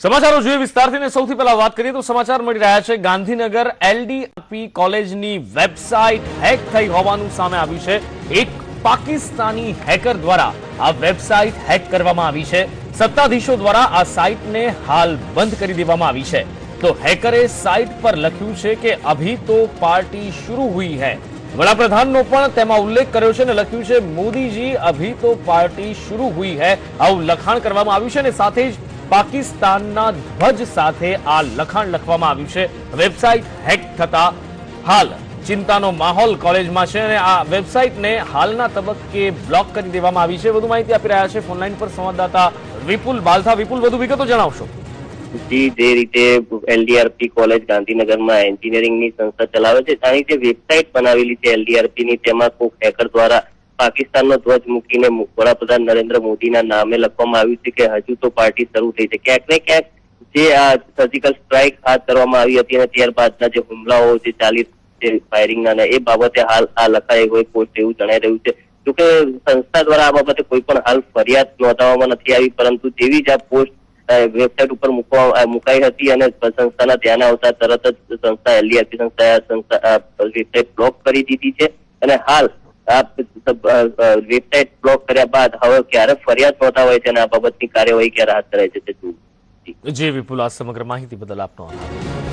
સમાચારો જોઈએ વિસ્તારથી ને સૌથી પહેલા વાત કરીએ તો સમાચાર મળી રહ્યા છે ગાંધીનગર એલડીઆરપી કોલેજની વેબસાઇટ હેક થઈ હોવાનું સામે આવ્યું છે। એક પાકિસ્તાની હેકર દ્વારા આ વેબસાઇટ હેક કરવામાં આવી છે। સત્તાધીશો દ્વારા આ સાઇટને હાલ બંધ કરી દેવામાં આવી છે। તો હેકરે સાઇટ પર લખ્યું છે કે અભી તો પાર્ટી शुरू हुई है। વડાપ્રધાનનો પણ તેમાં ઉલ્લેખ કર્યો છે અને લખ્યું છે મોદીજી અભી તો પાર્ટી शुरू हुई है। આવું લખાણ કરવામાં આવ્યું છે અને સાથે જ પાકિસ્તાનના ધ્વજ સાથે આ લખાણ લખવામાં આવ્યું છે। વેબસાઇટ હેક થતા હાલ ચિંતાનો માહોલ કોલેજમાં છે અને આ વેબસાઇટને હાલના તબક્કે બ્લોક કરી દેવામાં આવી છે। વધુ માહિતી આપી રહ્યા છે ફોનલાઈન પર સંવાદદાતા વિપુલ બાલથા। વિપુલ, વધુ વિગતો જણાવશો? जी, जे रीते एलडीआरपी कॉलेज गांधीनगर में एंजीनियरिंग ની સંસ્થા ચલાવે છે આની જે વેબસાઇટ બનાવેલી છે એલડીઆરપી ની તેમાં કોઈક હેકર દ્વારા પાકિસ્તાનનો ધ્વજ મૂકીને વડાપ્રધાન નરેન્દ્ર મોદીના નામે લખવામાં આવ્યું છે કે હજુ તો પાર્ટી શરૂ થઈ છે। ક્યાંક ને ક્યાંક જે આ સર્જિકલ સ્ટ્રાઇક હાથ ધરવામાં આવી હતી અને ત્યારબાદના જે હુમલાઓ જે ચાલી છે ફાયરિંગના એ બાબતે હાલ આ લખાઈ હોય પોસ્ટ એવું જણાઈ રહ્યું છે। જોકે સંસ્થા દ્વારા આ બાબતે કોઈ પણ હાલ ફરિયાદ નોંધાવવામાં નથી આવી, પરંતુ જેવી જ આ પોસ્ટ વેબસાઇટ ઉપર મુકાઈ હતી અને સંસ્થાના ધ્યાને આવતા તરત જ સંસ્થા એલડીઆરપી સંસ્થાએ વેબસાઇટ બ્લોક કરી દીધી છે અને હાલ આ વેબસાઇટ બ્લોક કર્યા બાદ હવે ક્યારે ફરિયાદ નોંધાવાય છે અને આ બાબતની કાર્યવાહી ક્યારે હાથ ધરાય છે તે જોવું। જી વિપુલ, આ સમગ્ર માહિતી બદલ આપનો આભાર।